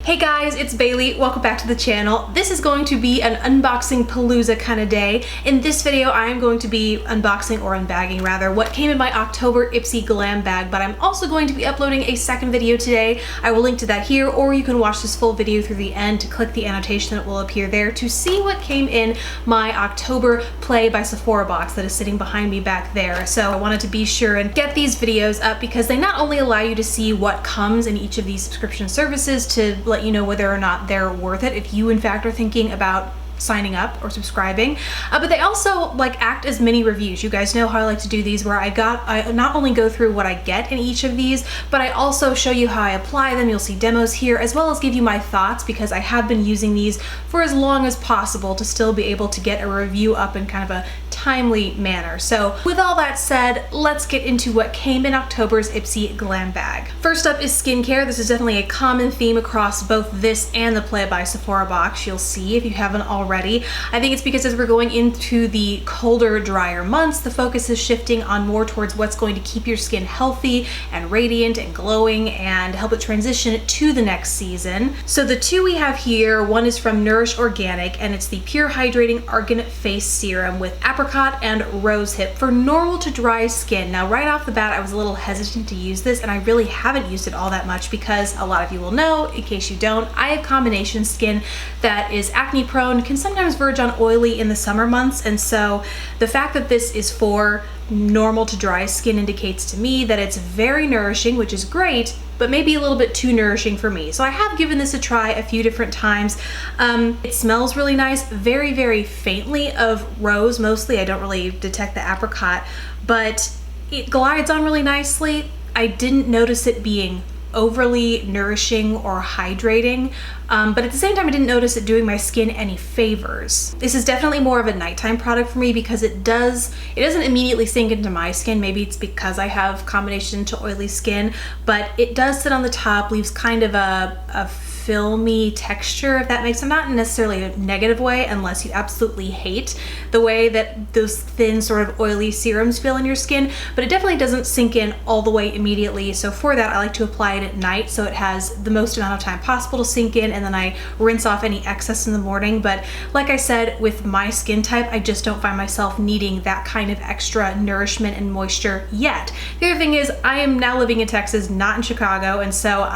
Hey guys, it's Bailey. Welcome back to the channel. This is going to be an unboxing palooza kind of day. In this video, I am going to be unboxing or unbagging rather what came in my October IPSY glam bag, but I'm also going to be uploading a second video today. I will link to that here, or you can watch this full video through the end to click the annotation that will appear there to see what came in my October Play by Sephora box that is sitting behind me back there. So I wanted to be sure and get these videos up because they not only allow you to see what comes in each of these subscription services to let you know whether or not they're worth it if you in fact are thinking about signing up or subscribing, but they also act as mini reviews. You guys know how I like to do these, where I not only go through what I get in each of these, but I also show you how I apply them. You'll see demos here, as well as give you my thoughts, because I have been using these for as long as possible to still be able to get a review up in kind of a timely manner. So with all that said, let's get into what came in October's IPSY glam bag. First up is skincare. This is definitely a common theme across both this and the Play by Sephora box. You'll see if you haven't already. I think it's because as we're going into the colder, drier months, the focus is shifting on more towards what's going to keep your skin healthy and radiant and glowing and help it transition to the next season. So the two we have here, one is from Nourish Organic, and it's the Pure Hydrating Argan Face Serum with apricot and rosehip for normal to dry skin. Now right off the bat, I was a little hesitant to use this, and I really haven't used it all that much because a lot of you will know, in case you don't, I have combination skin that is acne prone, can sometimes verge on oily in the summer months, and so the fact that this is for normal to dry skin indicates to me that it's very nourishing, which is great, but maybe a little bit too nourishing for me. So I have given this a try a few different times. It smells really nice, very, very faintly of rose mostly. I don't really detect the apricot, but it glides on really nicely. I didn't notice it being overly nourishing or hydrating, but at the same time I didn't notice it doing my skin any favors. This is definitely more of a nighttime product for me because it doesn't immediately sink into my skin. Maybe it's because I have combination to oily skin, but it does sit on the top, leaves kind of a filmy texture, if that makes sense. Not necessarily a negative way, unless you absolutely hate the way that those thin sort of oily serums feel in your skin, but it definitely doesn't sink in all the way immediately. So for that, I like to apply it at night so it has the most amount of time possible to sink in, and then I rinse off any excess in the morning. But like I said, with my skin type, I just don't find myself needing that kind of extra nourishment and moisture yet. The other thing is, I am now living in Texas, not in Chicago, and so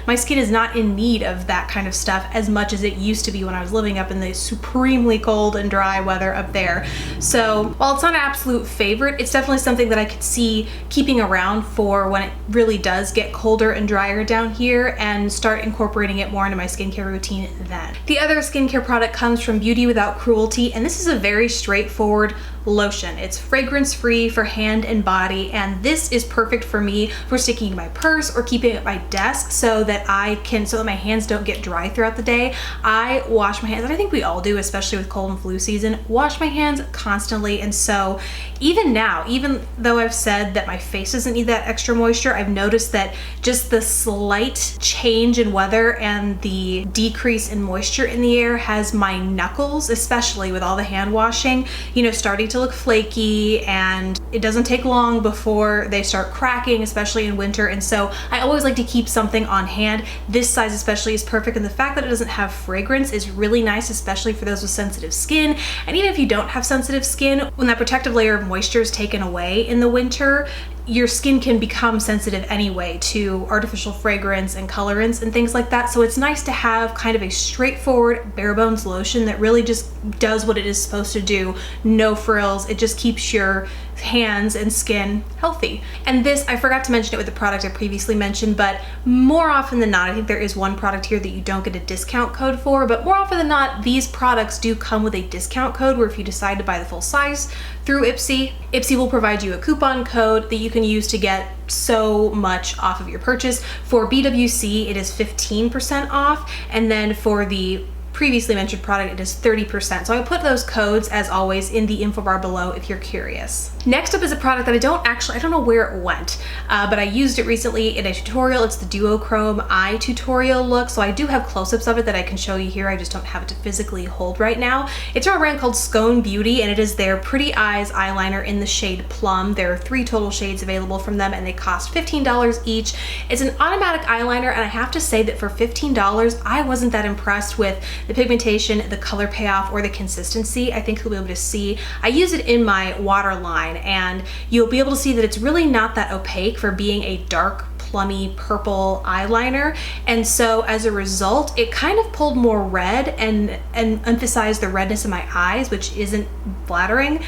my skin is not in need of that kind of stuff as much as it used to be when I was living up in the supremely cold and dry weather up there. So while it's not an absolute favorite, it's definitely something that I could see keeping around for when it really does get colder and drier down here, and start incorporating it more into my skincare routine then. The other skincare product comes from Beauty Without Cruelty, and this is a very straightforward lotion. It's fragrance free for hand and body, and this is perfect for me for sticking in my purse or keeping it at my desk so that my hands don't get dry throughout the day. I wash my hands, and I think we all do, especially with cold and flu season, wash my hands constantly. And so even now, even though I've said that my face doesn't need that extra moisture, I've noticed that just the slight change in weather and the decrease in moisture in the air has my knuckles, especially with all the hand washing, starting to look flaky, and it doesn't take long before they start cracking, especially in winter. And so I always like to keep something on hand. This size especially is perfect, and the fact that it doesn't have fragrance is really nice, especially for those with sensitive skin. And even if you don't have sensitive skin, when that protective layer of moisture is taken away in the winter, your skin can become sensitive anyway to artificial fragrance and colorants and things like that. So it's nice to have kind of a straightforward bare bones lotion that really just does what it is supposed to do. No frills. It just keeps your hands and skin healthy. And this, I forgot to mention it with the product I previously mentioned, but more often than not, I think there is one product here that you don't get a discount code for, but more often than not, these products do come with a discount code where if you decide to buy the full size through IPSY, IPSY will provide you a coupon code that you can use to get so much off of your purchase. For BWC, it is 15% off, and then for the previously mentioned product, it is 30%. So I put those codes as always in the info bar below if you're curious. Next up is a product that I don't know where it went, but I used it recently in a tutorial. It's the Duochrome Eye Tutorial look. So I do have close-ups of it that I can show you here. I just don't have it to physically hold right now. It's from a brand called Sconebeauty, and it is their Pretty Eyes eyeliner in the shade Plum. There are 3 total shades available from them, and they cost $15 each. It's an automatic eyeliner, and I have to say that for $15, I wasn't that impressed with the pigmentation, the color payoff, or the consistency. I think you'll be able to see. I use it in my waterline, and you'll be able to see that it's really not that opaque for being a dark plummy purple eyeliner, and so as a result it kind of pulled more red and emphasized the redness in my eyes, which isn't flattering.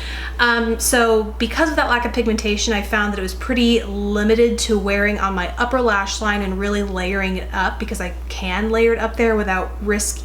So because of that lack of pigmentation, I found that it was pretty limited to wearing on my upper lash line and really layering it up, because I can layer it up there without risking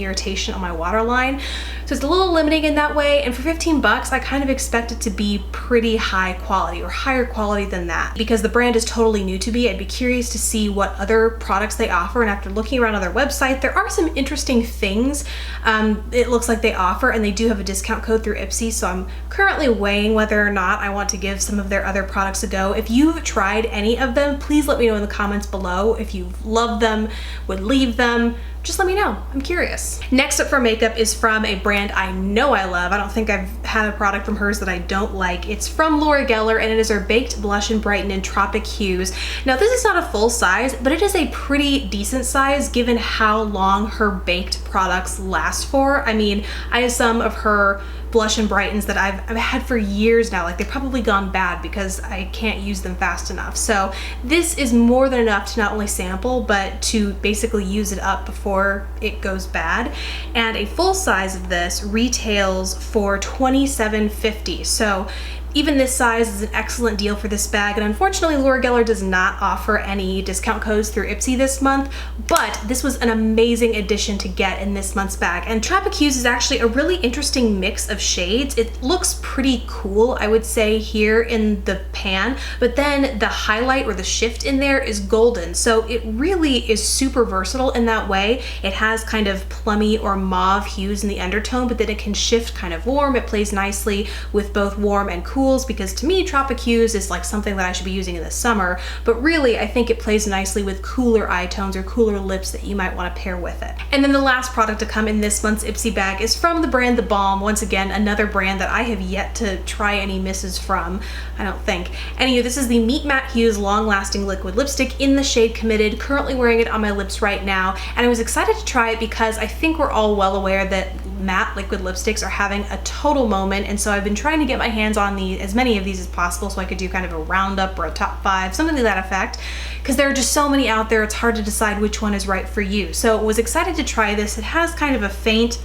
irritation on my waterline. So it's a little limiting in that way, and for 15 bucks I kind of expect it to be pretty high quality, or higher quality than that. Because the brand is totally new to me, I'd be curious to see what other products they offer, and after looking around on their website, there are some interesting things it looks like they offer, and they do have a discount code through IPSY, so I'm currently weighing whether or not I want to give some of their other products a go. If you've tried any of them, please let me know in the comments below. If you've loved them, would leave them, just let me know. I'm curious. Next up for makeup is from a brand I know I love. I don't think I've had a product from hers that I don't like. It's from Laura Geller, and it is her Baked Blush-n-Brighten in Tropic Hues. Now this is not a full size, but it is a pretty decent size given how long her baked products last for. I mean, I have some of her Blush-n-Brightens that I've had for years now. Like, they've probably gone bad because I can't use them fast enough. So this is more than enough to not only sample, but to basically use it up before it goes bad. And a full size of this retails for $27.50. So even this size is an excellent deal for this bag, and unfortunately Laura Geller does not offer any discount codes through IPSY this month, but this was an amazing addition to get in this month's bag. And Tropic Hues is actually a really interesting mix of shades. It looks pretty cool, I would say, here in the pan, but then the highlight or the shift in there is golden, so it really is super versatile in that way. It has kind of plummy or mauve hues in the undertone, but then it can shift kind of warm. It plays nicely with both warm and cool, because to me Tropic Hues is like something that I should be using in the summer, but really I think it plays nicely with cooler eye tones or cooler lips that you might want to pair with it. And then the last product to come in this month's IPSY bag is from the brand The Balm. Once again, another brand that I have yet to try any misses from, I don't think. Anyway, this is the Meet Matte Hues Long Lasting Liquid Lipstick in the shade Committed. Currently wearing it on my lips right now, and I was excited to try it because I think we're all well aware that matte liquid lipsticks are having a total moment, and so I've been trying to get my hands on as many of these as possible so I could do kind of a roundup or a top 5, something to that effect, because there are just so many out there, it's hard to decide which one is right for you. So I was excited to try this. It has kind of a faint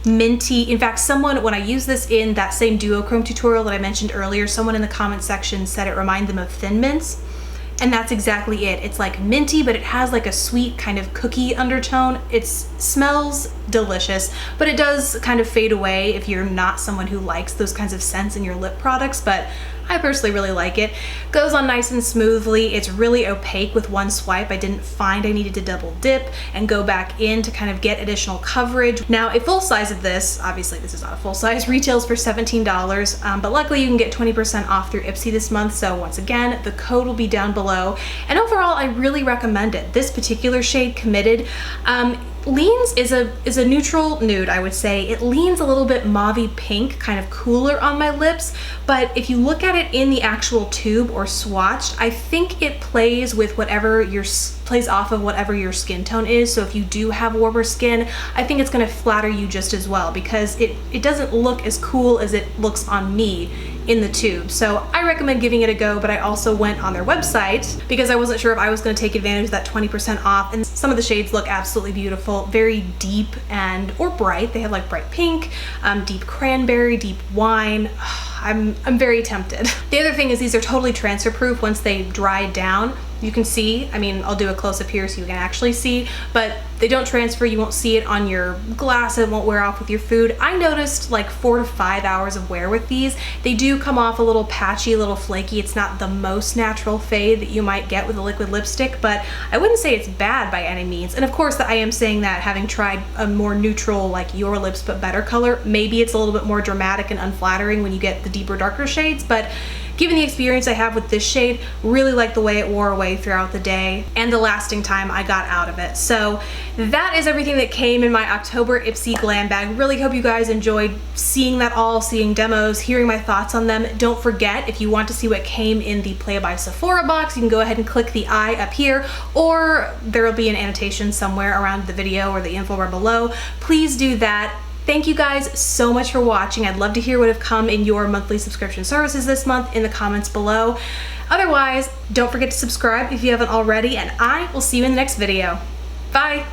minty, in fact, someone, when I used this in that same Duochrome tutorial that I mentioned earlier, someone in the comment section said it reminded them of Thin Mints. And that's exactly it. It's like minty, but it has like a sweet kind of cookie undertone. It smells delicious, but it does kind of fade away if you're not someone who likes those kinds of scents in your lip products, but I personally really like it. Goes on nice and smoothly. It's really opaque with one swipe. I didn't find I needed to double dip and go back in to kind of get additional coverage. Now, a full size of this, obviously this is not a full size, retails for $17, but luckily you can get 20% off through IPSY this month. So once again, the code will be down below. And overall, I really recommend it. This particular shade, Committed, is a neutral nude, I would say. It leans a little bit mauvey pink, kind of cooler on my lips, but if you look at it in the actual tube or swatched, I think it plays with plays off of whatever your skin tone is. So if you do have warmer skin, I think it's going to flatter you just as well, because it doesn't look as cool as it looks on me in the tube. So I recommend giving it a go, but I also went on their website because I wasn't sure if I was going to take advantage of that 20% off, and some of the shades look absolutely beautiful, very deep or bright. They have like bright pink, deep cranberry, deep wine. I'm very tempted. The other thing is these are totally transfer proof once they dry down. You can see, I mean, I'll do a close up here so you can actually see, but they don't transfer. You won't see it on your glass. It won't wear off with your food. I noticed like 4 to 5 hours of wear with these. They do come off a little patchy, a little flaky. It's not the most natural fade that you might get with a liquid lipstick, but I wouldn't say it's bad by any means. And of course, I am saying that having tried a more neutral, like Your Lips But Better color, maybe it's a little bit more dramatic and unflattering when you get the deeper, darker shades, but given the experience I have with this shade, really like the way it wore away throughout the day and the lasting time I got out of it. So that is everything that came in my October IPSY glam bag. Really hope you guys enjoyed seeing that all, seeing demos, hearing my thoughts on them. Don't forget, if you want to see what came in the Play by Sephora box, you can go ahead and click the eye up here, or there will be an annotation somewhere around the video or the info bar below. Please do that. Thank you guys so much for watching. I'd love to hear what have come in your monthly subscription services this month in the comments below. Otherwise, don't forget to subscribe if you haven't already, and I will see you in the next video. Bye!